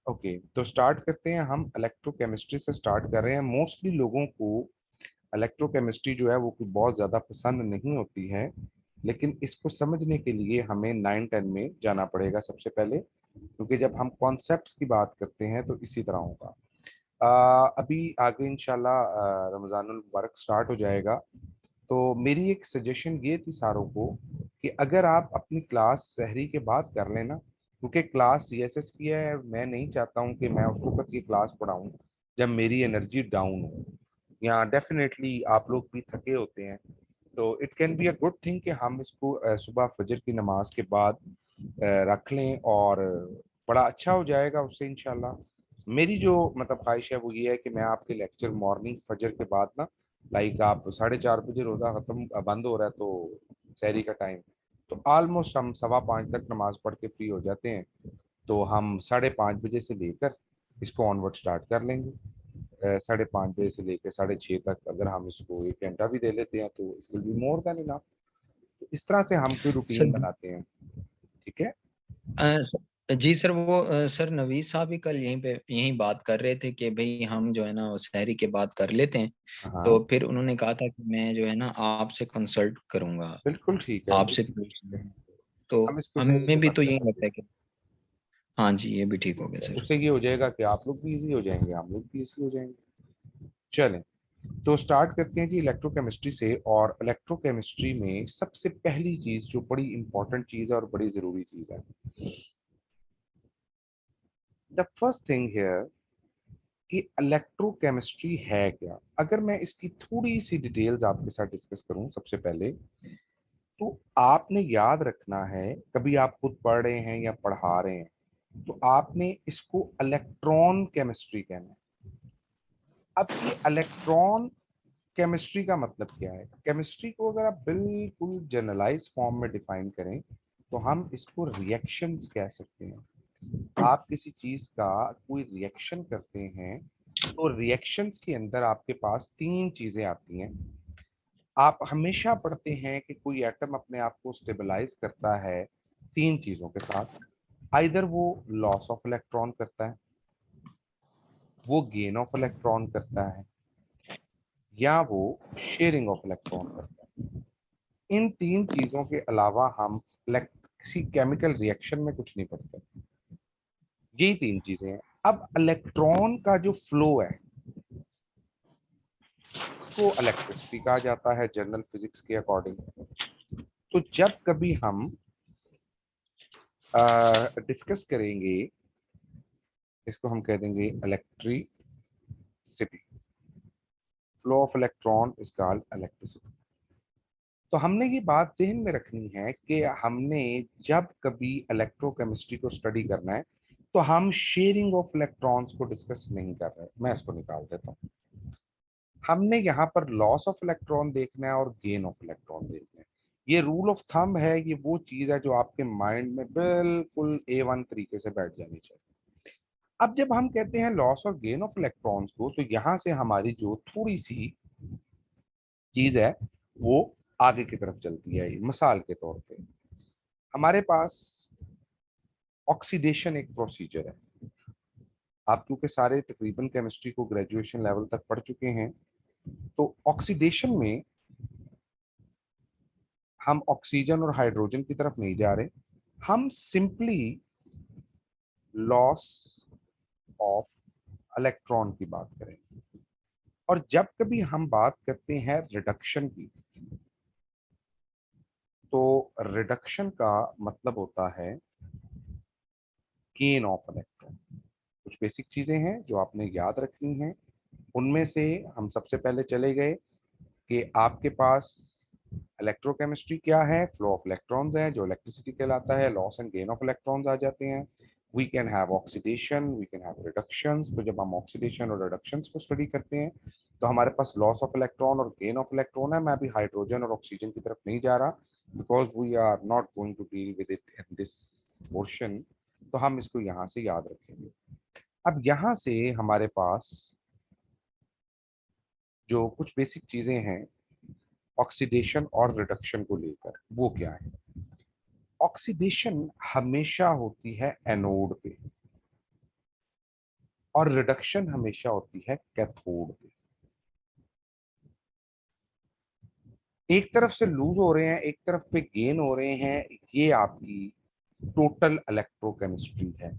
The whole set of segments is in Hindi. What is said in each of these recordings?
ओके, तो स्टार्ट करते हैं। हम इलेक्ट्रोकेमिस्ट्री से स्टार्ट कर रहे हैं। मोस्टली लोगों को इलेक्ट्रोकेमिस्ट्री जो है वो बहुत ज़्यादा पसंद नहीं होती है, लेकिन इसको समझने के लिए हमें 9-10 में जाना पड़ेगा सबसे पहले, क्योंकि जब हम कॉन्सेप्ट्स की बात करते हैं तो इसी तरह होगा। अभी आगे इंशाल्लाह रमज़ानुल मुबारक स्टार्ट हो जाएगा। तो मेरी एक सजेशन ये थी सारों को कि अगर आप अपनी क्लास सहरी के बाद कर लेना, क्योंकि क्लास सीएसएस की है, मैं नहीं चाहता हूँ कि मैं उस वक्त की क्लास पढ़ाऊँ जब मेरी एनर्जी डाउन हो, या डेफिनेटली आप लोग भी थके होते हैं। तो it can be a good thing कि हम इसको सुबह फजर की नमाज के बाद रख लें, और बड़ा अच्छा हो जाएगा उससे इंशाल्लाह। मेरी जो मतलब ख्वाहिश है वो ये है कि मैं आपके लेक्चर मॉर्निंग फजर के बाद ना, लाइक आप 4:30 बजे रोज़ा खत्म बंद हो रहा है तो सहरी का टाइम, तो ऑलमोस्ट हम 5:15 तक नमाज पढ़ के फ्री हो जाते हैं। तो हम 5:30 बजे से लेकर इसको ऑनवर्ड स्टार्ट कर लेंगे। 5:30 बजे से लेकर 6:30 तक अगर हम इसको 1 घंटा भी दे लेते हैं तो it will be more than enough. तो इस तरह से हम कोई सर रूटीन बनाते हैं। ठीक है। जी सर, वो सर नवीद साहब भी कल यहीं बात कर रहे थे कि भाई हम जो है ना वो शहरी के बाद कर लेते हैं। तो हाँ, फिर उन्होंने कहा था कि मैं जो है ना आपसे कंसल्ट करूंगा, बिल्कुल ठीक है, आपसे बिल्कुल पूछ ठीक है। लूंगा। तो हम इसको सहरी के हमें भी बाद तो कर यही लेंगे। लगता है कि हाँ जी, ये भी ठीक हो ठीक गया है, सर। उससे ये हो जाएगा कि आप लोग भी इजी हो जाएंगे, हम लोग भी इजी हो जाएंगे। चलें, तो स्टार्ट करते हैं जी इलेक्ट्रोकेमिस्ट्री से। और इलेक्ट्रोकेमिस्ट्री में सबसे पहली चीज जो बड़ी इंपॉर्टेंट चीज है और बड़ी जरूरी चीज है, द फर्स्ट थिंग हियर कि इलेक्ट्रोकेमिस्ट्री है क्या। अगर मैं इसकी थोड़ी सी डिटेल्स आपके साथ डिस्कस करूं सबसे पहले, तो आपने याद रखना है, कभी आप खुद पढ़ रहे हैं या पढ़ा रहे हैं तो आपने इसको इलेक्ट्रॉन केमिस्ट्री कहना है। अब ये इलेक्ट्रॉन केमिस्ट्री का मतलब क्या है? केमिस्ट्री को अगर आप बिल्कुल जनरलाइज फॉर्म में डिफाइन करें तो हम इसको रिएक्शंस कह सकते हैं। आप किसी चीज का कोई रिएक्शन करते हैं तो रिएक्शंस के अंदर आपके पास तीन चीजें आती हैं। आप हमेशा पढ़ते हैं कि कोई एटम अपने आप को स्टेबलाइज करता है तीन चीजों के साथ। आइदर वो लॉस ऑफ इलेक्ट्रॉन करता है, वो गेन ऑफ इलेक्ट्रॉन करता है, या वो शेयरिंग ऑफ इलेक्ट्रॉन करता है। इन तीन चीजों के अलावा हम किसी केमिकल रिएक्शन में कुछ नहीं पढ़ते। यही तीन चीजें हैं। अब इलेक्ट्रॉन का जो फ्लो है इसको इलेक्ट्रिसिटी कहा जाता है जनरल फिजिक्स के अकॉर्डिंग। तो जब कभी हम डिस्कस करेंगे, इसको हम कह देंगे electricity, flow of electron is called electricity. तो हमने ये बात जहन में रखनी है कि हमने जब कभी इलेक्ट्रोकेमिस्ट्री को स्टडी करना है तो हम शेयरिंग ऑफ इलेक्ट्रॉन्स को डिस्कस नहीं कर रहे। मैं इसको निकाल देता हूँ। हमने यहाँ पर लॉस ऑफ इलेक्ट्रॉन देखना है और गेन ऑफ इलेक्ट्रॉन देखना है। ये रूल ऑफ थंब है, ये वो चीज है जो आपके माइंड में बिल्कुल A1 तरीके से बैठ जानी चाहिए। अब जब हम कहते हैं लॉस और गेन ऑफ इलेक्ट्रॉन्स को, तो यहाँ से हमारी जो थोड़ी सी चीज है वो आगे की तरफ चलती है। मिसाल के तौर पे हमारे पास ऑक्सीडेशन एक प्रोसीजर है। आप क्योंकि सारे तकरीबन केमिस्ट्री को ग्रेजुएशन लेवल तक पढ़ चुके हैं, तो ऑक्सीडेशन में हम ऑक्सीजन और हाइड्रोजन की तरफ नहीं जा रहे, हम सिंपली लॉस ऑफ इलेक्ट्रॉन की बात करें। और जब कभी हम बात करते हैं रिडक्शन की, तो रिडक्शन का मतलब होता है गेन ऑफ इलेक्ट्रॉन। कुछ बेसिक चीजें हैं जो आपने याद रखनी हैं। उनमें से हम सबसे पहले चले गए कि आपके पास इलेक्ट्रोकेमिस्ट्री क्या है, फ्लो ऑफ इलेक्ट्रॉन्स है जो इलेक्ट्रिसिटी कहलाता है, loss and gain of electrons आ जाते हैं। We can have oxidation, we can have reductions. तो जब हम ऑक्सीडेशन और रिडक्शंस को स्टडी करते हैं तो हमारे पास लॉस ऑफ इलेक्ट्रॉन और गेन ऑफ इलेक्ट्रॉन है। मैं अभी हाइड्रोजन और ऑक्सीजन की तरफ नहीं जा रहा, because we are not going to deal with it in this portion. तो हम इसको यहाँ से याद रखेंगे। अब यहाँ से हमारे पास जो कुछ बेसिक चीजें हैं ऑक्सीडेशन और रिडक्शन को लेकर, वो क्या है? ऑक्सीडेशन हमेशा होती है एनोड पे, और रिडक्शन हमेशा होती है कैथोड पे। एक तरफ से लूज हो रहे हैं, एक तरफ पे गेन हो रहे हैं, ये आपकी टोटल इलेक्ट्रोकेमिस्ट्री है।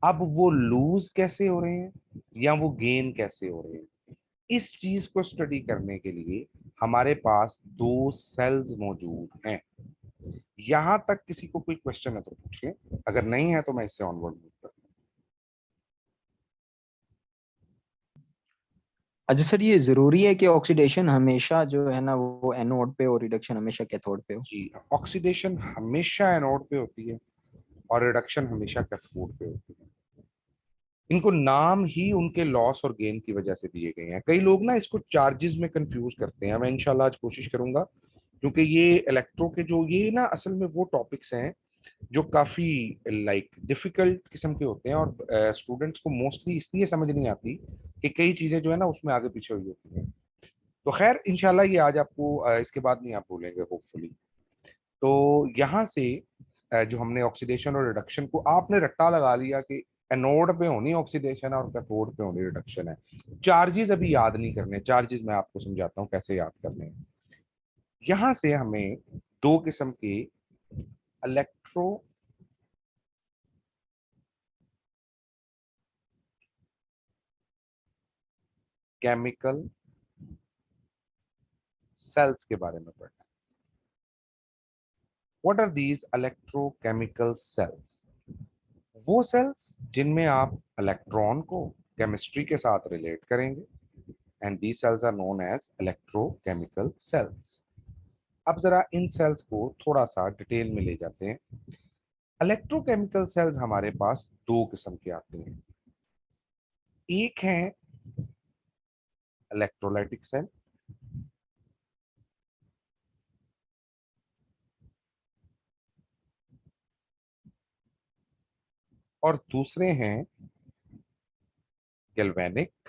अब वो लूज कैसे हो रहे हैं या वो गेन कैसे हो रहे हैं, इस चीज को स्टडी करने के लिए हमारे पास दो सेल्स मौजूद हैं। यहां तक किसी को कोई क्वेश्चन है तो पूछिए, अगर नहीं है तो मैं इससे ऑनवर्ड मूव करता हूं। अच्छा सर, ये जरूरी है कि ऑक्सीडेशन हमेशा जो है ना वो एनोड पे और रिडक्शन हमेशा कैथोड पे हो? जी, ऑक्सीडेशन हमेशा एनोड पे होती है और रिडक्शन हमेशा कैथोड पे होती है। इनको नाम ही उनके लॉस और गेन की वजह से दिए गए हैं। कई लोग ना इसको चार्जेस में कंफ्यूज करते हैं, मैं इंशाल्लाह आज कोशिश करूंगा, क्योंकि ये इलेक्ट्रो के जो ये ना असल में वो टॉपिक्स हैं जो काफी लाइक डिफिकल्ट किस्म के होते हैं, और स्टूडेंट्स को मोस्टली इसलिए समझ नहीं आती कि कई चीजें जो है ना उसमें आगे पीछे हुई होती हैं। तो खैर इंशाल्लाह ये आज आपको इसके बाद नहीं आप भूलेंगे होपफुली। तो यहाँ से जो हमने ऑक्सीडेशन और रिडक्शन को आपने रट्टा लगा लिया कि एनोड पे होनी ऑक्सीडेशन है और कैथोड पे होनी रिडक्शन है। चार्जेस अभी याद नहीं करने, चार्जेस मैं आपको समझाता हूँ कैसे याद करने हैं। यहाँ से हमें दो किस्म के इलेक्ट्रो केमिकल सेल्स के बारे में पढ़ना है। What are these electrochemical cells? वो सेल्स जिनमें आप इलेक्ट्रॉन को केमिस्ट्री के साथ रिलेट करेंगे, and these cells are known as electrochemical cells। अब जरा इन सेल्स को थोड़ा सा डिटेल में ले जाते हैं। इलेक्ट्रोकेमिकल सेल्स हमारे पास दो किस्म के आते हैं। एक है इलेक्ट्रोलाइटिक सेल, और दूसरे हैं गैल्वेनिक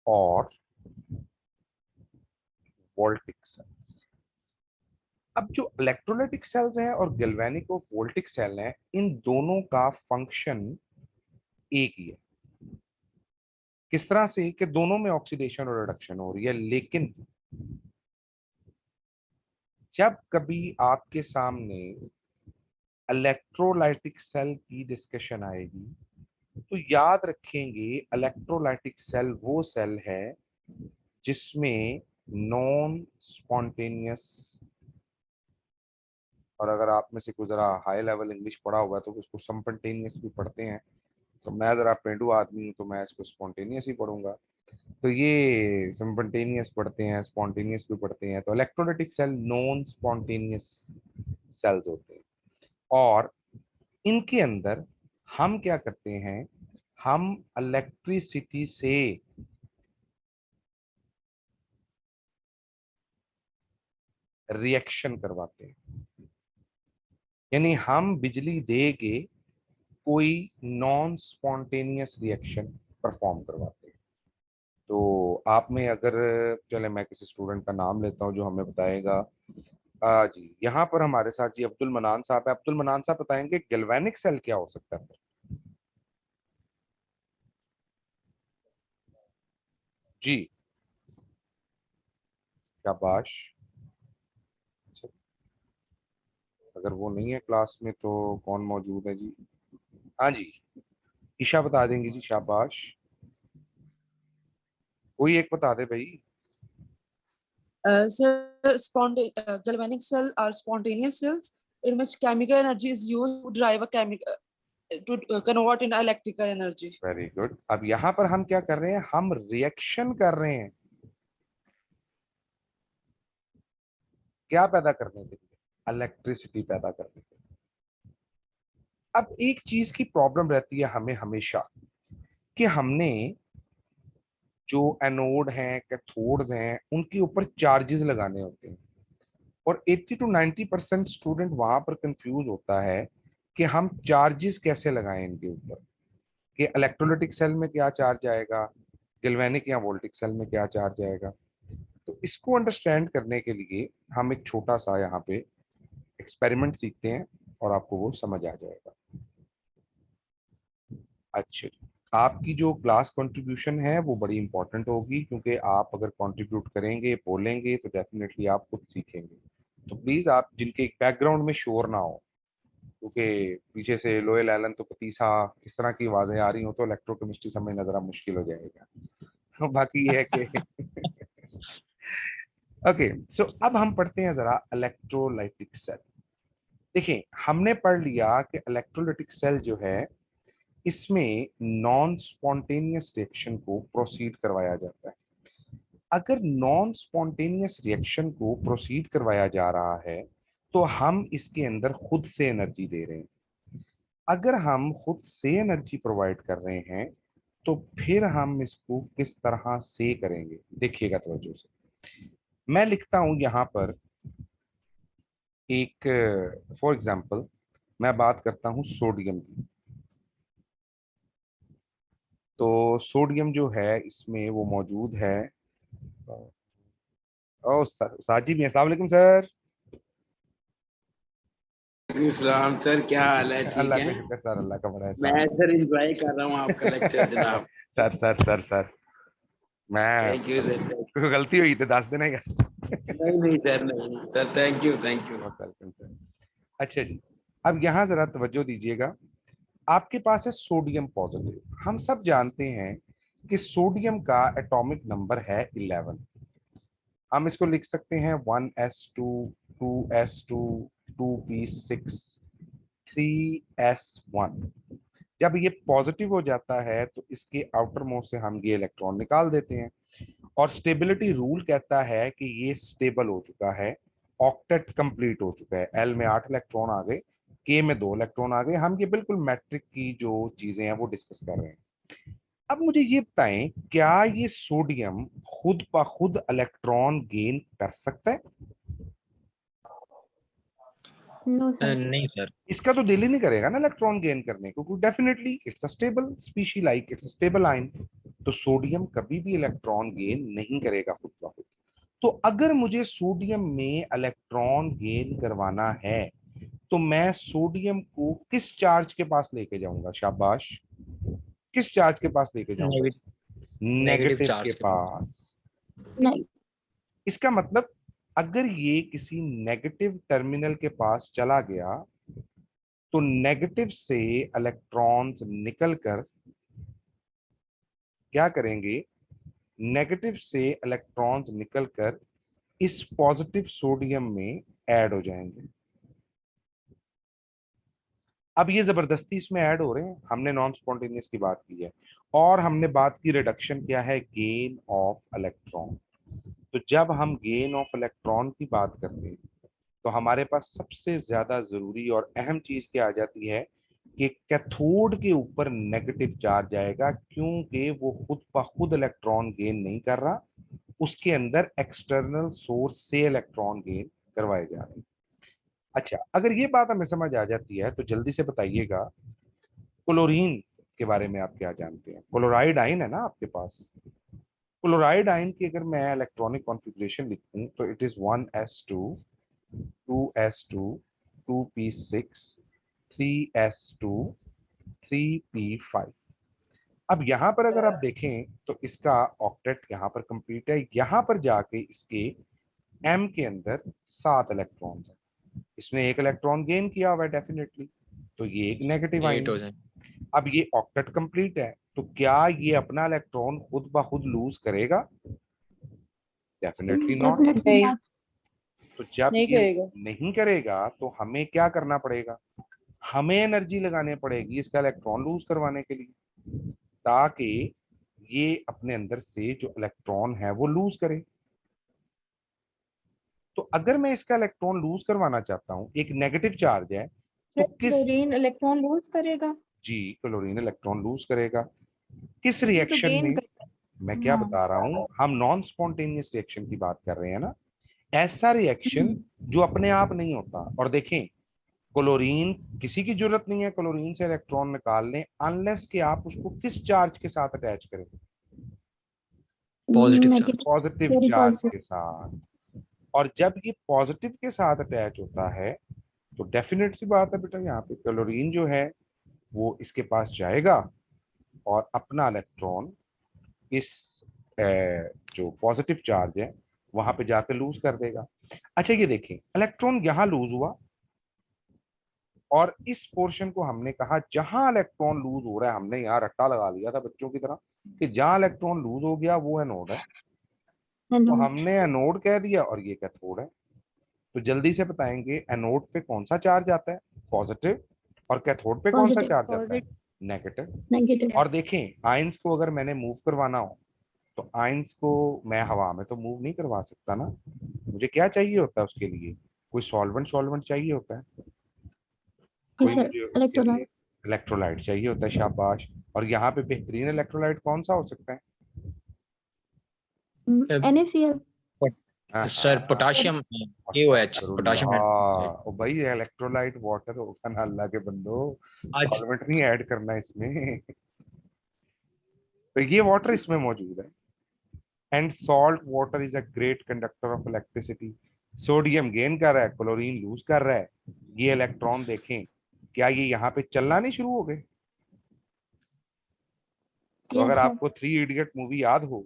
और वोल्टिक सेल्स। अब जो इलेक्ट्रोलाइटिक सेल्स हैं और गैल्वेनिक और वोल्टिक सेल हैं, इन दोनों का फंक्शन एक ही है। किस तरह से कि दोनों में ऑक्सीडेशन और रिडक्शन हो रही है, लेकिन जब कभी आपके सामने इलेक्ट्रोलाइटिक सेल की डिस्कशन आएगी तो याद रखेंगे इलेक्ट्रोलाइटिक सेल वो सेल है जिसमें नॉन स्पॉन्टेनियस, और अगर आप में से कोई जरा हाई लेवल इंग्लिश पढ़ा हुआ है तो उसको स्पॉन्टेनियस भी पढ़ते हैं, तो मैं जरा पेंडू आदमी हूँ तो मैं इसको स्पॉन्टेनियस ही पढ़ूंगा। तो ये स्पॉन्टेनियस पढ़ते हैं, स्पॉन्टेनियस भी पढ़ते हैं, तो electrolytic cell non spontaneous cells होते हैं। और इनके अंदर हम क्या करते हैं, हम इलेक्ट्रिसिटी से रिएक्शन करवाते हैं, यानी हम बिजली दे के कोई नॉन स्पॉन्टेनियस रिएक्शन परफॉर्म करवाते हैं। तो आप में अगर, चले मैं किसी स्टूडेंट का नाम लेता हूँ जो हमें बताएगा। जी, यहाँ पर हमारे साथ जी अब्दुल मनान साहब है। अब्दुल मनान साहब बताएंगे गैल्वेनिक सेल क्या हो सकता है। जी, शाबाश। अच्छा, अगर वो नहीं है क्लास में तो कौन मौजूद है जी? हाँ जी, ईशा बता देंगी जी, शाबाश। कोई एक बता दे भाई। Sir, galvanic cell are spontaneous cells in which chemical energy is used to drive a chemical to convert into electrical energy. Very good. अब यहाँ पर हम क्या कर रहे हैं, हम रिएक्शन कर रहे हैं, क्या पैदा करने के लिए, इलेक्ट्रिसिटी पैदा करने के लिए। अब एक चीज की प्रॉब्लम रहती है हमें हमेशा कि हमने जो एनोड हैं, कैथोड्स हैं, उनके ऊपर चार्जेस लगाने होते हैं, और 80 to 90% स्टूडेंट वहां पर कंफ्यूज होता है कि हम चार्जेस कैसे लगाएं इनके ऊपर, कि इलेक्ट्रोलाइटिक सेल में क्या चार्ज आएगा, गैल्वेनिक या वोल्टिक सेल में क्या चार्ज आएगा। तो इसको अंडरस्टैंड करने के लिए हम एक छोटा सा यहाँ पे एक्सपेरिमेंट सीखते हैं और आपको वो समझ आ जाएगा। अच्छा, आपकी जो क्लास कंट्रीब्यूशन है वो बड़ी इंपॉर्टेंट होगी, क्योंकि आप अगर कंट्रीब्यूट करेंगे, बोलेंगे, तो डेफिनेटली आप खुद सीखेंगे। तो प्लीज आप जिनके बैकग्राउंड में शोर ना हो, क्योंकि पीछे से लोहे लैलन तो पतीसा इस तरह की आवाजें आ रही हो तो इलेक्ट्रोकेमिस्ट्री समझना जरा मुश्किल हो जाएगा। तो बाकी ये है कि ओके, सो अब हम पढ़ते हैं जरा इलेक्ट्रोलाइटिक सेल। देखिए, हमने पढ़ लिया कि इलेक्ट्रोलाइटिक सेल जो है इसमें नॉन स्पॉन्टेनियस रिएक्शन को प्रोसीड करवाया जाता है। अगर नॉन स्पॉन्टेनियस रिएक्शन को प्रोसीड करवाया जा रहा है तो हम इसके अंदर खुद से एनर्जी दे रहे हैं। अगर हम खुद से एनर्जी प्रोवाइड कर रहे हैं तो फिर हम इसको किस तरह से करेंगे, देखिएगा तवज्जो से। मैं लिखता हूं यहां पर एक, फॉर एग्जांपल मैं बात करता हूं सोडियम की। तो सोडियम जो है इसमें वो मौजूद है। ओ उस्ताद जी भी, अस्सलाम वालेकुम सर। सलाम सर, क्या हाल है? ठीक अल्लाह है। का शुक्र सर, अल्लाह का बड़ा मैं एहसान सर एंजॉय कर रहा हूँ आपका लेक्चर है। जनाब। सर सर सर सर, मैं थैंक यू सर। कोई गलती हुई तो दस देना यार। नहीं नहीं सर, नहीं sir, thank you thank you. बहुत वेलकम सर। अच्छा जी, अब यहाँ जरा तवज्जो दीजिएगा। आपके पास है सोडियम पॉजिटिव। हम सब जानते हैं कि सोडियम का एटॉमिक नंबर है 11। हम इसको लिख सकते हैं 1s2, 2s2, 2p6, 3s1। जब ये पॉजिटिव हो जाता है तो इसके आउटर मोस्ट से हम ये इलेक्ट्रॉन निकाल देते हैं, और स्टेबिलिटी रूल कहता है कि ये स्टेबल हो चुका है, ऑक्टेट कंप्लीट हो चुका है। एल में 8 इलेक्ट्रॉन आ गए, के में 2 इलेक्ट्रॉन आ गए। हम ये बिल्कुल मैट्रिक की जो चीजें हैं वो डिस्कस कर रहे हैं। अब मुझे ये बताएं, क्या ये सोडियम खुद ब खुद इलेक्ट्रॉन गेन कर सकता है? No sir. नहीं सर। इसका तो दिल ही नहीं करेगा ना इलेक्ट्रॉन गेन करने को, क्योंकि definitely it's a stable species, like it's a stable ion. तो सोडियम कभी भी इलेक्ट्रॉन गेन नहीं करेगा खुद ब खुद। तो अगर मुझे सोडियम में इलेक्ट्रॉन गेन करवाना है तो मैं सोडियम को किस चार्ज के पास लेके जाऊंगा? शाबाश, किस चार्ज के पास लेके जाऊंगा? नेगेटिव नेगेटिव के चार्ज के पास। पास। नहीं। इसका मतलब अगर ये किसी नेगेटिव टर्मिनल के पास चला गया तो नेगेटिव से इलेक्ट्रॉन्स निकलकर क्या करेंगे? नेगेटिव से इलेक्ट्रॉन्स निकलकर इस पॉजिटिव सोडियम में ऐड हो जाएंगे। अब ये जबरदस्ती इसमें ऐड हो रहे हैं। हमने नॉन स्पॉन्टेनियस की बात की है, और हमने बात की रिडक्शन क्या है, गेन ऑफ इलेक्ट्रॉन। तो जब हम गेन ऑफ इलेक्ट्रॉन की बात करते हैं तो हमारे पास सबसे ज्यादा जरूरी और अहम चीज क्या आ जाती है कि कैथोड के ऊपर नेगेटिव चार्ज आएगा, क्योंकि वो खुद ब खुद इलेक्ट्रॉन गेन नहीं कर रहा, उसके अंदर एक्सटर्नल सोर्स से इलेक्ट्रॉन गेन करवाए जा रहे हैं। अच्छा, अगर ये बात हमें समझ आ जाती है तो जल्दी से बताइएगा क्लोरीन के बारे में आप क्या जानते हैं? क्लोराइड आयन है ना आपके पास। क्लोराइड आयन की अगर मैं इलेक्ट्रॉनिक कॉन्फ़िगरेशन लिखूं तो it is 1s2, 2s2, 2p6, 3s2, 3p5। अब यहाँ पर अगर आप देखें तो इसका ऑक्टेट यहाँ पर कंप्लीट है। यहाँ पर जाके इसके m के अंदर 7 इलेक्ट्रॉन्स हैं। इसने एक इलेक्ट्रॉन गेन किया हुआ है डेफिनेटली, तो ये एक नेगेटिव 8 आयन हो है। जाए। अब ये ऑक्टेट कंप्लीट है, तो क्या ये अपना इलेक्ट्रॉन खुद ब खुद लूज करेगा? Definitely not. डेफिनेटली नहीं, नॉट। तो जब नहीं ये करेगा। नहीं करेगा तो हमें क्या करना पड़ेगा? हमें एनर्जी लगानी पड़ेगी इसका इलेक्ट्रॉन लूज करवाने के लिए, ताकि ये अपने अंदर से जो इलेक्ट्रॉन है वो लूज करे। तो अगर मैं इसका इलेक्ट्रॉन लूज करवाना चाहता हूं, एक नेगेटिव चार्ज है, तो सर किस, क्लोरीन इलेक्ट्रॉन लूज करेगा। जी क्लोरीन इलेक्ट्रॉन लूज करेगा। किस ये तो रिएक्शन गेन में? करता मैं है। क्या हाँ। बता रहा हूं, हम नॉन स्पॉन्टेनियस रिएक्शन की बात कर रहे हैं ना। ऐसा रिएक्शन हम्म। जो अपने आप नहीं होता। और देखें, क्लोरीन किसी की जरूरत नहीं है क्लोरीन से इलेक्ट्रॉन निकालने, अनलेस कि आप उसको किस चार्ज के साथ अटैच करें? Positive charge. Negative. Positive very charge positive. के साथ। और जब ये पॉजिटिव के साथ अटैच होता है तो डेफिनेट सी बात है बेटा, यहाँ पे क्लोरीन जो है वो इसके पास जाएगा और अपना इलेक्ट्रॉन इस जो पॉजिटिव चार्ज है वहां पे जाकर लूज कर देगा। अच्छा ये देखें, इलेक्ट्रॉन यहां लूज हुआ और इस पोर्शन को हमने कहा जहां इलेक्ट्रॉन लूज हो रहा है, हमने यहाँ रट्टा लगा लिया था बच्चों की तरह कि जहां इलेक्ट्रॉन लूज हो गया वो एनोड है, तो एनोड। हमने एनोड कह दिया और ये कैथोड है। तो जल्दी से बताएंगे एनोड पे कौन सा चार्ज आता है, पॉजिटिव, और कैथोड पे कौन सा पॉजिटिव। चार्ज आता है, नेगेटिव। नेगेटिव। और देखें आयंस को अगर मैंने मूव करवाना हो तो आयंस को मैं हवा में तो मूव नहीं करवा सकता ना, मुझे क्या चाहिए होता है उसके लिए, कोई सॉल्वेंट सॉल्वेंट चाहिए होता है, यस कोई सर, मुझे उसके लिए इलेक्ट्रोलाइट। इलेक्ट्रोलाइट चाहिए होता है, शाबाश। और यहाँ पे बेहतरीन इलेक्ट्रोलाइट कौन सा हो सकता है? NaCl। Sir potassium KOH, potassium अस्तगफिरुल्लाह। ओ भाई इलेक्ट्रोलाइट वाटर होगा ना अल्लाह के बंदो, आज सॉल्वेंट नहीं ऐड करना इसमें। तो ये वाटर इसमें मौजूद है। And salt water is a great conductor of electricity. Sodium gain कर रहा है, क्लोरीन लूज कर रहा है। ये इलेक्ट्रॉन देखें, क्या ये यहाँ पे चलना नहीं शुरू हो गए? तो अगर यस सर। आपको थ्री इडियट मूवी याद हो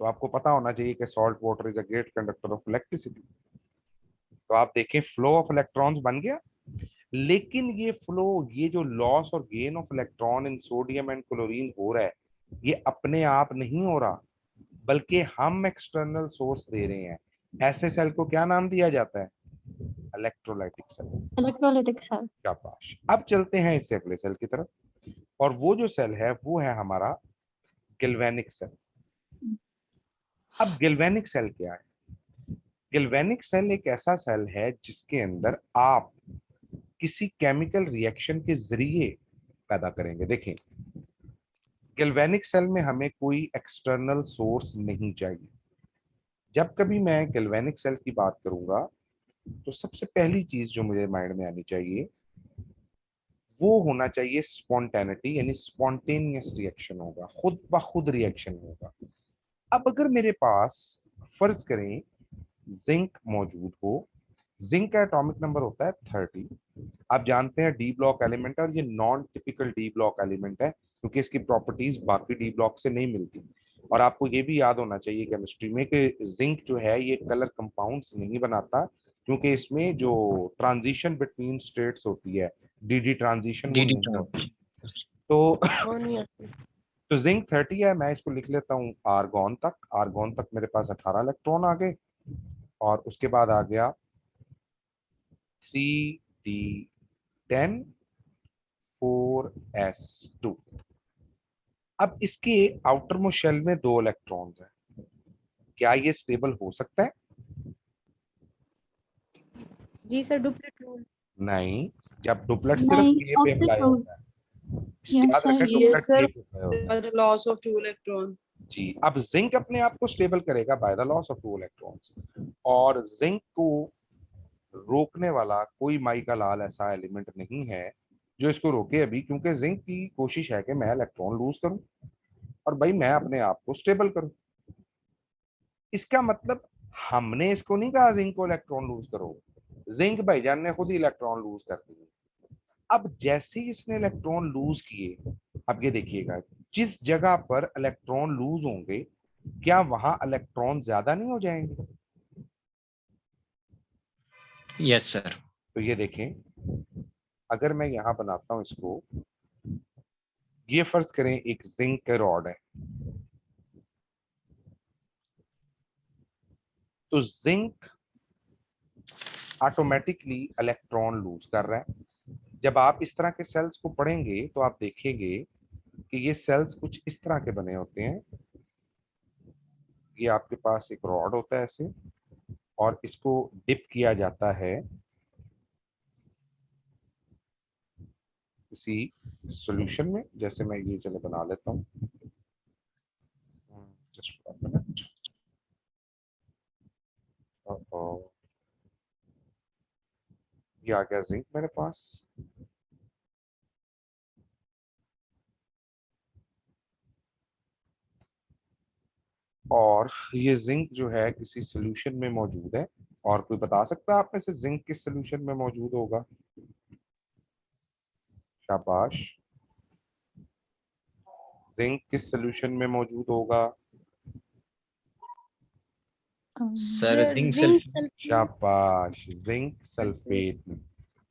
तो आपको पता होना चाहिए कि salt water is a great conductor of electricity. तो आप देखें फ्लो ऑफ इलेक्ट्रॉन्स बन गया, लेकिन ये फ्लो, ये जो लॉस और gain of electron in sodium and chlorine हो रहा है, ये अपने आप नहीं हो रहा, बल्कि हम एक्सटर्नल सोर्स दे रहे हैं। ऐसे सेल को क्या नाम दिया जाता है? Electrolytic cell. Electrolytic cell. शाबाश। अब चलते हैं इससे अगले सेल की तरफ, और वो जो सेल है वो है हमारा गैल्वेनिक सेल। अब गैल्वेनिक सेल क्या है? गैल्वेनिक सेल एक ऐसा सेल है जिसके अंदर आप किसी केमिकल रिएक्शन के जरिए पैदा करेंगे। देखें, गैल्वेनिक सेल में हमें कोई एक्सटर्नल सोर्स नहीं चाहिए। जब कभी मैं गैल्वेनिक सेल की बात करूंगा तो सबसे पहली चीज जो मुझे माइंड में आनी चाहिए वो होना चाहिए स्पॉन्टेनिटी, यानी स्पॉन्टेनियस रिएक्शन होगा, खुद ब खुद रिएक्शन होगा। अब अगर मेरे पास फर्ज करें जिंक मौजूद हो, जिंक का एटॉमिक नंबर होता है 30। आप जानते हैं डी ब्लॉक एलिमेंट है, और ये non typical D block element है क्योंकि इसकी प्रॉपर्टीज बाकी डी ब्लॉक से नहीं मिलती। और आपको ये भी याद होना चाहिए केमिस्ट्री में कि जिंक जो है ये कलर कंपाउंड्स नहीं बनाता, क्योंकि इसमें जो ट्रांजिशन बिटवीन स्टेट्स होती है, डी ट्रांजिशन, वो DD नहीं होती। ट्रांसफर। तो तो जिंक 30 है, मैं इसको लिख लेता हूँ आर्गोन तक। आर्गोन तक मेरे पास 18 इलेक्ट्रॉन आ गए, और उसके बाद आ गया 3d10 4s2। अब इसके आउटर मोस्ट शेल में 2 इलेक्ट्रॉन्स हैं, क्या ये स्टेबल हो सकता है? जी सर, डुप्लेट रूल। नहीं, जब डुप्लेट सिर्फ नहीं, के पे ऑक्टेट अप्लाई रूल। होता है, यस याद सर। रखें डुप्लेट Yes, के sir. पे अप्लाई होता By है। the loss of 2 electron. जी, अब जिंक अपने आप को स्टेबल करेगा by the loss of 2 electrons, और जिंक को रोकने वाला कोई माई का लाल ऐसा एलिमेंट नहीं है जो इसको रोके अभी, क्योंकि जिंक की कोशिश है कि मैं इलेक्ट्रॉन लूज करूं और भाई मैं अपने आप को स्टेबल करूं। इसका मतलब हमने इसको नहीं कहा जिंक को इलेक्ट्रॉन लूज करो, जिंक भाईजान ने खुद ही इलेक्ट्रॉन लूज कर दिए। अब जैसे ही इसने इलेक्ट्रॉन लूज किए, अब ये देखिएगा, जिस जगह पर इलेक्ट्रॉन लूज होंगे क्या वहां इलेक्ट्रॉन ज्यादा नहीं हो जाएंगे? Yes sir. तो ये देखें, अगर मैं यहां बनाता हूं इसको, ये फर्ज करें एक जिंक का रॉड है, तो जिंक ऑटोमेटिकली इलेक्ट्रॉन लूज कर रहा है। जब आप इस तरह के सेल्स को पढ़ेंगे तो आप देखेंगे कि ये सेल्स कुछ इस तरह के बने होते हैं। ये आपके पास एक रॉड होता है ऐसे, और इसको डिप किया जाता है किसी सॉल्यूशन में, जैसे मैं ये चलो बना लेता हूँ, जस्ट मिनट। ये आ गया जिंक मेरे पास, और ये जिंक जो है किसी सॉल्यूशन में मौजूद है। और कोई बता सकता है आप में से जिंक किस सॉल्यूशन में मौजूद होगा? शाबाश। जिंक किस सोल्यूशन में मौजूद होगा? Sir zinc zinc sulphate. शाबाश, जिंक सल्फेट में।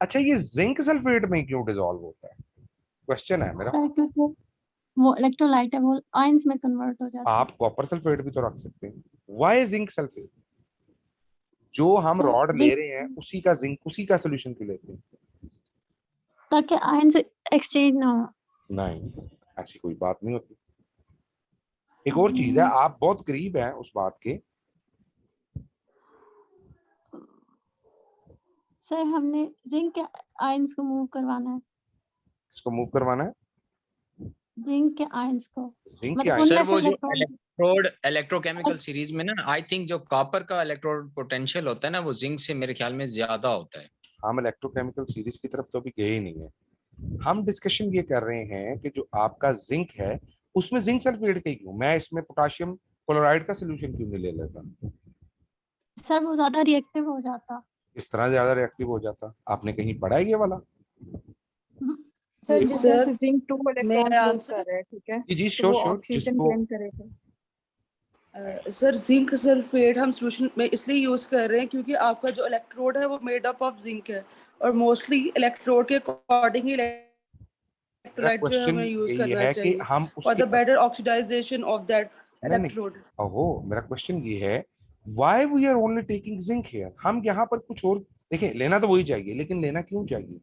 अच्छा, ये जिंक सल्फेट में क्यों डिसॉल्व होता है? क्वेश्चन है मेरा। सर क्योंकि वो इलेक्ट्रोलाइट है, वो आयंस में कन्वर्ट हो जाता है। आप कॉपर सल्फेट भी तो रख सकते हैं। Why zinc sulphate? जो हम सर रॉड ले जिंक रहे हैं उसी का जिंक, उसी का सोल्यूशन क्यों लेते हैं? ताकि आयंस एक्सचेंज ना हो। नहीं, ऐसी कोई बात नहीं होती। एक और चीज है, आप बहुत करीब हैं उस बात के। सर हमने जिंक के आयंस को मूव करवाना है, इसको मूव करवाना है, जिंक के आयंस को, जिंक के मतलब आयन। सर उनमें से वो जो इलेक्ट्रॉन। इलेक्ट्रोड इलेक्ट्रोकेमिकल सीरीज में ना, आई थिंक जो कॉपर का इलेक्ट्रोड पोटेंशियल होता है ना, वो जिंक से मेरे ख्याल में ज्यादा होता है। हम इलेक्ट्रोकेमिकल सीरीज की तरफ तो अभी गए ही नहीं है। हम डिस्कशन ये कर रहे हैं कि जो आपका जिंक है उसमें जिंक सल्फेट का ही क्यों, मैं इसमें पोटाशियम क्लोराइड का सोल्यूशन क्यों नहीं ले लेता? सर वो ज्यादा रिएक्टिव हो जाता। इस तरह ज्यादा रिएक्टिव हो जाता? आपने कहीं पढ़ा है ये वाला? सर जी, जिस सर, तरह से जिंक 2 मैं इलेक्ट्रॉन्स लूज आंसर कर रहा है, ठीक है, जी जी, तो श्योर वो श्योर, ऑक्सीजन जिसको गेन करेगा। सर जिंक सल्फेट हम सोल्यूशन में इसलिए यूज कर रहे हैं क्योंकि आपका जो इलेक्ट्रोड है वो मेड अप ऑफ जिंक है, और मोस्टली इलेक्ट्रोड के अकॉर्डिंग ही मेरा इलेक्ट्रोलाइट जो है क्वेश्चन हमें यूज यही करना है कि चाहिए हम फॉर उसके the better oxidization of that नहीं नहीं, इलेक्ट्रोड। ओहो, मेरा क्वेश्चन ये है, why we are only taking zinc here? हम यहाँ पर कुछ और देखें, लेना तो वही चाहिए, लेकिन लेना क्यों चाहिए?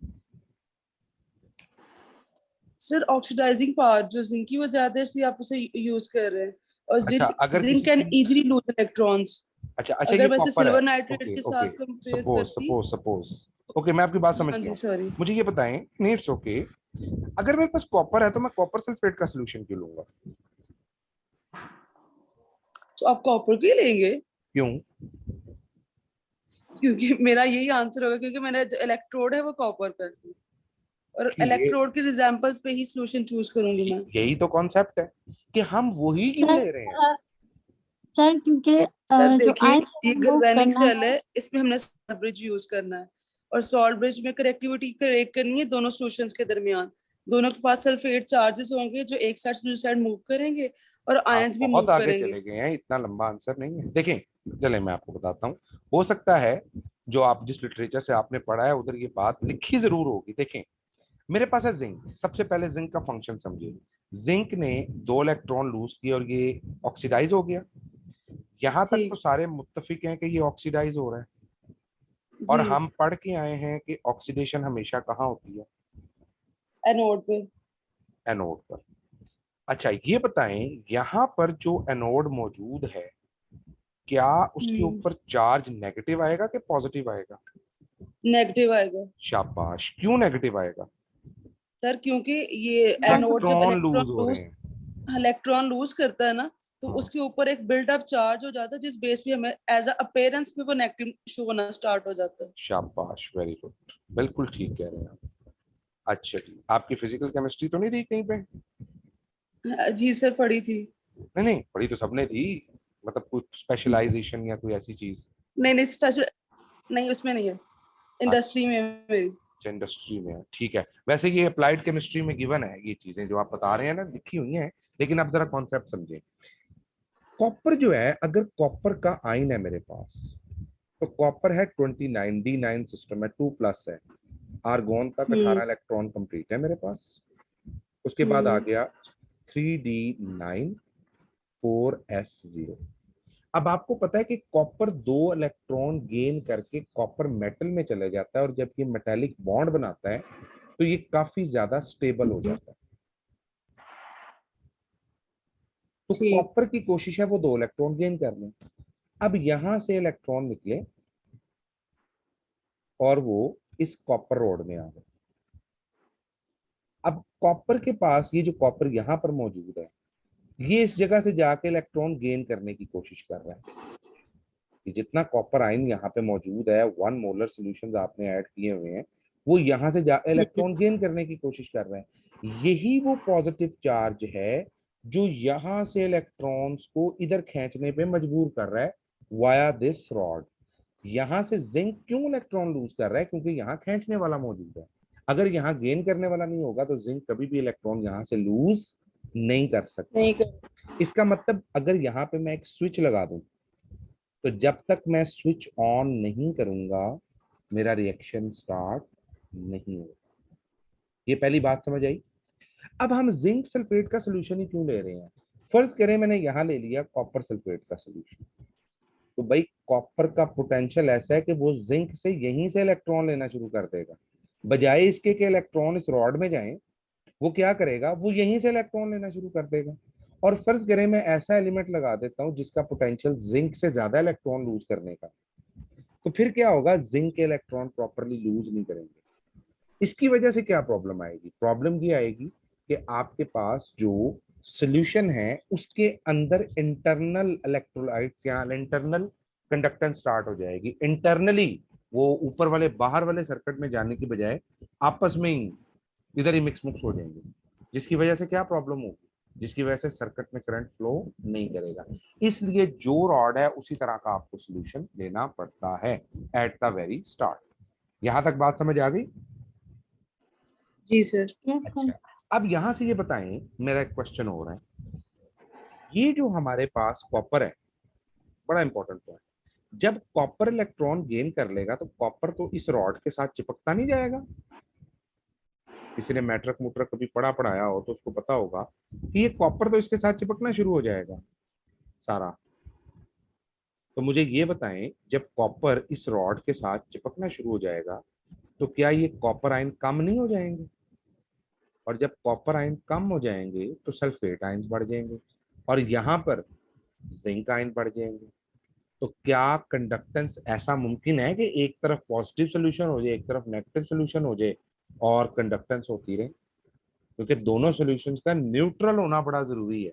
सर ऑक्सीडाइजिंग पावर जो जिंक की वो ज्यादा है, इसलिए आप उसे यूज कर रहे हैं, और अच्छा, जिंक अगर जिंक किसी कैन चीज, इजीली लूज इलेक्ट्रॉन्स। अच्छा ये अगर मैं इसे कॉपर है, सिल्वर नाइट्रेट ओके के ओके, साथ कंपेयर सपोज करती। सपोज सपोज, ओके मैं आपकी बात समझ हाँ गया जी, हूँ। सॉरी। मुझे ये बताएं, नहीं इट्स ओके, अगर मेरे पास कॉपर है तो मैं कॉपर सल्फेट का सोल्यूशन क्यों लूंगा? तो आप कॉपर के लेंगे? क्यों? क्योंकि मेरा यही आंसर होगा, क्योंकि मेरा जो इलेक्ट्रोड है वो कॉपर का है, और ये इलेक्ट्रोड के एग्जांपल्स पे ही सॉल्यूशन चूज करूंगी मैं। यही तो कॉन्सेप्ट है कि हम वही क्यों सर ले रहे हैं। सर क्योंकि सर जो देखिए, आयंस ये मूव गैल्वेनिक करना सेल है। है, इसमें हमने सॉल्ट ब्रिज यूज करना है, और सॉल्ट ब्रिज में कनेक्टिविटी क्रिएट करनी है दोनों सॉल्यूशंस के दरमियान। दोनों के पास सल्फेट चार्जेस होंगे जो एक साइड से दूसरी साइड मूव करेंगे, और आप आयंस भी मूव बहुत आगे करेंगे। चले गए हैं, इतना लंबा आंसर नहीं है। देखें, चले मैं आपको बताता हूँ, हो सकता है जो आप जिस लिटरेचर से आपने पढ़ा है उधर ये बात लिखी जरूर होगी। देखें, मेरे पास है जिंक, सबसे पहले जिंक का फंक्शन समझिए। जिंक ने 2 इलेक्ट्रॉन लूज किए और ये ऑक्सीडाइज हो गया। यहां तक तो ठीक। सारे मुत्तफिक हैं कि ये ऑक्सीडाइज हो रहा है, और जी। हम पढ़ के आए हैं कि ऑक्सीडेशन हमेशा कहाँ होती है? एनोड पे। एनोड पर। अच्छा ये बताएं, यहाँ पर जो एनोड मौजूद है, क्या उसके ऊपर चार्ज नेगेटिव आएगा कि पॉजिटिव आएगा? नेगेटिव आएगा। शाबाश, क्यों नेगेटिव आएगा? सर क्योंकि ये एनोड जब इलेक्ट्रॉन लूज हो रहे हैं। इलेक्ट्रॉन लूज करता है ना, तो हाँ, उसके ऊपर एक बिल्डअप चार्ज हो जाता है, जिस बेस पे हमें एज अ अपीयरेंस में वो नेगेटिव शो होना स्टार्ट हो जाता है। शाबाश, वेरी गुड, बिल्कुल ठीक कह रहे हैं आप। अच्छा जी, आपकी फिजिकल केमिस्ट्री तो नहीं रही कहीं पे? जी सर, पढ़ी थी। नहीं नहीं, पढ़ी तो सबने थी, मतलब कुछ स्पेशलाइजेशन या कोई ऐसी चीज? नहीं नहीं, स्पेशल नहीं, उसमें नहीं है, इंडस्ट्री में है मेरी। अच्छा, इंडस्ट्री में है, ठीक है। वैसे ये अप्लाइड केमिस्ट्री में गिवन है, ये चीजें जो आप बता रहे हैं ना, लिखी हुई हैं, लेकिन आप जरा कॉन्सेप्ट समझें। कॉपर जो है, अगर कॉपर का आयन है मेरे पास, तो कॉपर है 29, D9 सिस्टम है, 2+ है। आर्गोन तक 18 इलेक्ट्रॉन कंप्लीट है मेरे पास। उसके बाद आ गया 3D9 4S0। अब आपको पता है कि कॉपर 2 इलेक्ट्रॉन गेन करके कॉपर मेटल में चले जाता है, और जब ये मेटेलिक बॉन्ड बनाता है तो ये काफी ज्यादा स्टेबल हो जाता है। तो ठीक। कॉपर की कोशिश है वो 2 इलेक्ट्रॉन गेन कर लें। अब यहां से इलेक्ट्रॉन निकले और वो इस कॉपर रोड में आ गए। अब कॉपर के पास ये जो कॉपर यहां पर मौजूद है, ये इस जगह से जाके इलेक्ट्रॉन गेन करने की कोशिश कर रहा है। कि जितना कॉपर आयन यहाँ पे मौजूद है, 1 मोलर सॉल्यूशंस आपने ऐड किए हुए हैं, वो यहाँ से जा इलेक्ट्रॉन गेन करने की कोशिश कर रहे हैं। यही वो पॉजिटिव चार्ज है जो यहाँ से इलेक्ट्रॉन्स को इधर खींचने पे मजबूर कर रहा है वाया दिस रॉड। यहाँ से जिंक क्यों इलेक्ट्रॉन लूज कर रहा है? क्योंकि यहाँ खींचने वाला मौजूद है। अगर यहाँ गेन करने वाला नहीं होगा तो जिंक कभी भी इलेक्ट्रॉन यहाँ से लूज नहीं कर सकता। नहीं कर। इसका मतलब अगर यहाँ पे मैं एक स्विच लगा दूं, तो जब तक मैं स्विच ऑन नहीं करूंगा मेरा रिएक्शन स्टार्ट नहीं होगा। ये पहली बात समझ आई। अब हम जिंक सल्फेट का सोल्यूशन ही क्यों ले रहे हैं? फर्ज करें मैंने यहाँ ले लिया कॉपर सल्फेट का सोल्यूशन, तो भाई कॉपर का पोटेंशियल ऐसा है कि वो जिंक से यहीं से इलेक्ट्रॉन लेना शुरू कर देगा, बजाय इसके कि इलेक्ट्रॉन इस रॉड में जाएं, वो क्या करेगा, वो यहीं से इलेक्ट्रॉन लेना शुरू कर देगा। और फर्ज करें मैं ऐसा एलिमेंट लगा देता हूं जिसका पोटेंशियल जिंक से ज्यादा इलेक्ट्रॉन लूज करने का, तो फिर क्या होगा, जिंक के इलेक्ट्रॉन प्रॉपरली लूज नहीं करेंगे। इसकी वजह से क्या प्रॉब्लम आएगी? प्रॉब्लम ये आएगी कि आपके पास जो सोल्यूशन है उसके अंदर इंटरनल इलेक्ट्रोलाइट्स या इंटरनल कंडक्टेंस स्टार्ट हो जाएगी। इंटरनली वो ऊपर वाले बाहर वाले सर्किट में जाने की बजाय आपस में ही इधर ही मिक्स मुक्स हो जाएंगे, जिसकी वजह से क्या प्रॉब्लम होगी, जिसकी वजह से सर्किट में करंट फ्लो नहीं करेगा। इसलिए जो रॉड है उसी तरह का आपको सोल्यूशन लेना पड़ता है एट द वेरी स्टार्ट। यहां तक बात समझ आ गई? जी सर। Yes, sir. अच्छा, अब यहां से ये बताएं, मेरा एक क्वेश्चन हो रहा है, ये जो हमारे पास कॉपर है, बड़ा इंपॉर्टेंट पॉइंट, जब कॉपर इलेक्ट्रॉन गेन कर लेगा तो कॉपर तो इस रॉड के साथ चिपकता नहीं जाएगा। किसी ने मैट्रिक मूट्रिक कभी पढ़ाया हो तो उसको पता होगा कि ये कॉपर तो इसके साथ चिपकना शुरू हो जाएगा सारा। तो मुझे ये बताएं, जब कॉपर इस रॉड के साथ चिपकना शुरू हो जाएगा तो क्या ये कॉपर आयन कम नहीं हो जाएंगे? और जब कॉपर आयन कम हो जाएंगे तो सल्फेट आयन बढ़ जाएंगे और यहाँ पर जिंक आयन बढ़ जाएंगे। तो क्या कंडक्टेंस ऐसा मुमकिन है कि एक तरफ पॉजिटिव सोल्यूशन हो जाए, एक तरफ नेगेटिव सोल्यूशन हो जाए और कंडक्टेंस होती रहे? क्योंकि दोनों सॉल्यूशंस का न्यूट्रल होना बड़ा जरूरी है।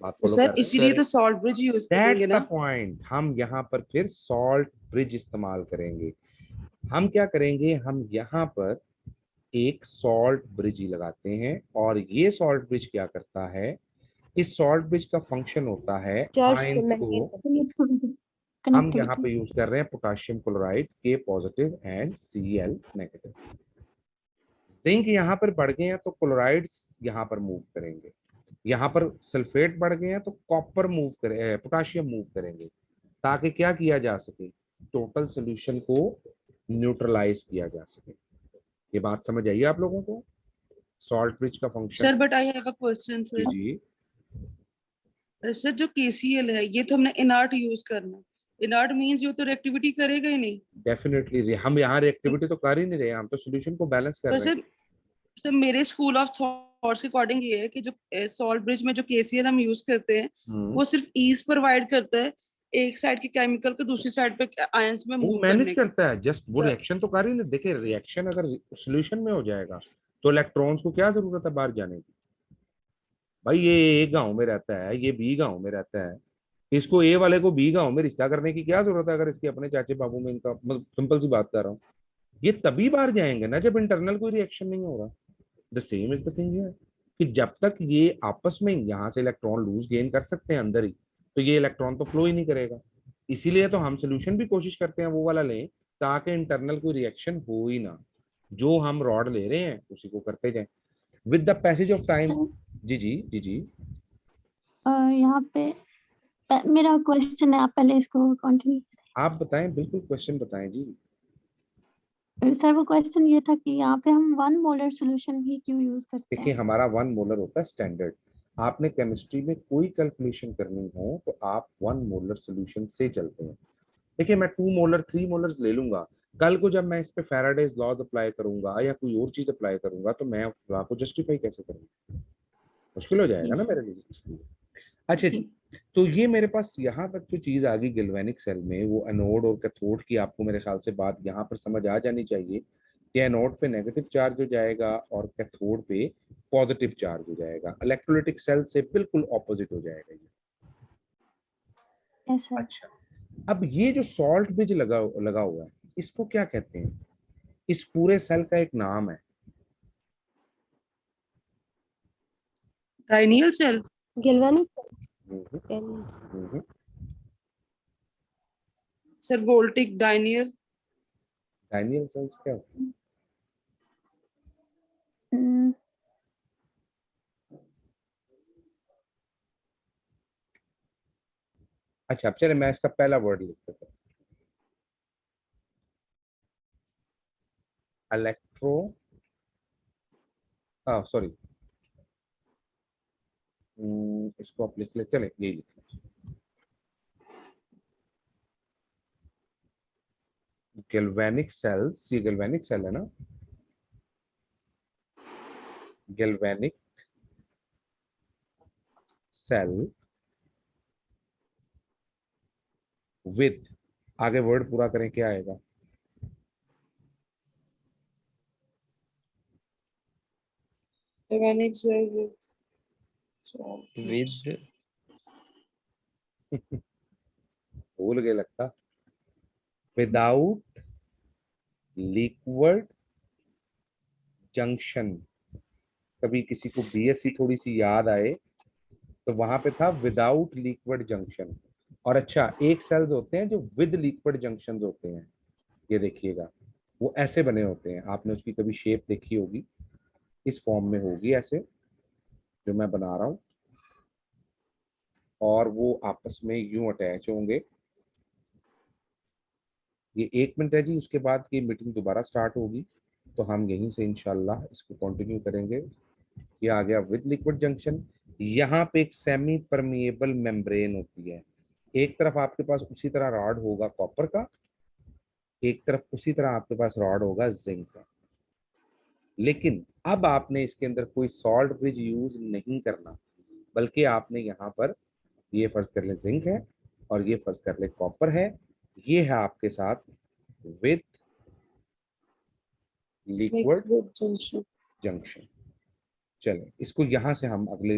बात तो फॉलो सर कर रहे हैं? इसीलिए तो सॉल्ट ब्रिज यूज करेंगे दैट्स द ना। पॉइंट। हम यहाँ पर फिर सॉल्ट ब्रिज इस्तेमाल करेंगे। हम क्या करेंगे, हम यहाँ पर एक सॉल्ट ब्रिज ही लगाते हैं और ये सॉल्ट ब्रिज क्या करता है, इस सॉल्ट ब्रिज का फंक्शन होता है आयंस को, हम यहाँ Connectivity. पे यूज कर रहे हैं पोटेशियम क्लोराइड के positive and Cl negative. Zinc यहाँ पर बढ़ गए हैं तो क्लोराइड्स यहाँ पर मूव करेंगे, यहाँ पर सल्फेट बढ़ गए हैं तो कॉपर मूव करे, पोटाशियम मूव करेंगे, ताकि क्या किया जा सके, टोटल सोल्यूशन को न्यूट्रलाइज किया जा सके। ये बात समझ आई आप लोगों को? सॉल्ट ब्रिज का function. Sir but I have a question जी सर। जी, सर जो KCl है ये तो हमने इनर्ट यूज करना है। इनर्ट मींस ये तो रिएक्टिविटी करेगा ही नहीं। डेफिनेटली हम यहाँ रिएक्टिविटी तो कर ही नहीं रहे, हम तो सोल्यूशन को बैलेंस कर पर रहे हैं। सर मेरे स्कूल ऑफ थॉट्स के अकॉर्डिंग ये है कि जो सॉल्ट ब्रिज में जो KCl हम यूज करते हैं वो सिर्फ ईज प्रोवाइड करता है एक साइड के केमिकल को दूसरी साइड पे आयंस में वो मूव मैनेज करने का। करता है जस्ट, वो रिएक्शन तो कर ही नहीं। देखिए रिएक्शन अगर सोल्यूशन में हो जाएगा तो इलेक्ट्रॉन्स को क्या जरूरत है बाहर जाने की? भाई ये ए गांव में रहता है, ये बी गांव में रहता है, इसको ए वाले को बी गांव में रिश्ता करने की क्या जरूरत है? अगर इसके अपने चाचे बाबू में इनका, मतलब सिंपल सी बात कर रहा हूँ, ये तभी बाहर जाएंगे ना जब इंटरनल कोई रिएक्शन नहीं हो रहा। The same is the thing है कि जब तक ये आपस में यहाँ से इलेक्ट्रॉन लूज गेन कर सकते हैं अंदर ही, तो ये इलेक्ट्रॉन तो फ्लो ही नहीं करेगा। इसीलिए तो हम सोल्यूशन भी कोशिश करते हैं वो वाला लें ताकि इंटरनल कोई रिएक्शन हो ही ना, जो हम रॉड ले रहे हैं उसी को करते जाएं with the passage of time. Sir, जी जी जी जी, यहाँ पे मेरा क्वेश्चन है, आप पहले इसको कंटिन्यू। आप बताएं, बिल्कुल क्वेश्चन बताएं जी। सर वो क्वेश्चन ये था कि यहाँ पे हम 1 मोलर सॉल्यूशन ही क्यों यूज करते देखिए हैं? हमारा 1 मोलर होता है स्टैंडर्ड। आपने केमिस्ट्री में कोई कैलकुलेशन करनी हो तो आप 1 मोलर सोल्यूशन से चलते हैं। देखिए मैं 2 मोलर 3 मोलर ले लूंगा, कल को जब मैं इस पे फैराडेज लॉ अप्लाई करूंगा या कोई और चीज अप्लाई करूंगा तो मैं उस लॉ को जस्टिफाई कैसे करूंगा? मुश्किल हो जाएगा जी ना सर। मेरे लिए, इसलिए। अच्छा जी, जी तो ये मेरे पास यहाँ तक जो चीज आ गई गैल्वेनिक सेल में, वो एनोड और कैथोड की आपको मेरे ख्याल से बात यहाँ पर समझ आ जानी चाहिए कि एनोड पे नेगेटिव चार्ज हो जाएगा और कैथोड पे पॉजिटिव चार्ज हो जाएगा। इलेक्ट्रोलाइटिक सेल से बिल्कुल ऑपोजिट हो जाएगा ये। Yes sir. अच्छा, अब ये जो सॉल्ट ब्रिज लगा लगा हुआ है, इसको क्या कहते हैं? इस पूरे सेल का एक नाम है। डाइनियल सेल। Galvanic. हम्म, सर वोल्टिक डाइनियल। डायनियल सेल्स क्या होते हैं? हम्म, अच्छा अब चले मैं इसका पहला वर्ड लिख देता हूँ, इलेक्ट्रो, हाँ सॉरी, इसको आप लिख ले, चले यही लिख ले, गैल्वेनिक सेल्स, ये गैल्वेनिक सेल है ना, गैल्वेनिक सेल विद, आगे वर्ड पूरा करें क्या आएगा, Galvanic cell with विद भूल गए लगता, विदाउट लिक्विड जंक्शन, कभी किसी को बीएससी थोड़ी सी याद आए तो वहां पे था विदाउट लिक्विड जंक्शन। और अच्छा एक सेल्स होते हैं जो विद लिक्विड जंक्शन होते हैं, ये देखिएगा वो ऐसे बने होते हैं, आपने उसकी कभी शेप देखी होगी, इस फॉर्म में होगी ऐसे जो मैं बना रहा हूं, और वो आपस में यूं अटैच होंगे। ये 1 मिनट है जी, उसके बाद की मीटिंग दोबारा स्टार्ट होगी, तो हम यहीं से इंशाल्लाह इसको कंटिन्यू करेंगे। ये आ गया विद लिक्विड जंक्शन। यहाँ पे एक सेमी परमिएबल मेम्ब्रेन होती है, एक तरफ आपके पास उसी तरह रॉड होगा कॉपर का, एक तरफ उसी तरह आपके पास रॉड होगा जिंक का, लेकिन अब आपने इसके अंदर कोई सॉल्ट ब्रिज यूज नहीं करना, बल्कि आपने यहाँ पर, ये फर्ज कर ले जिंक है और ये फर्ज कर ले कॉपर है, ये है आपके साथ with liquid liquid junction. Junction. चलें इसको यहाँ से हम अगले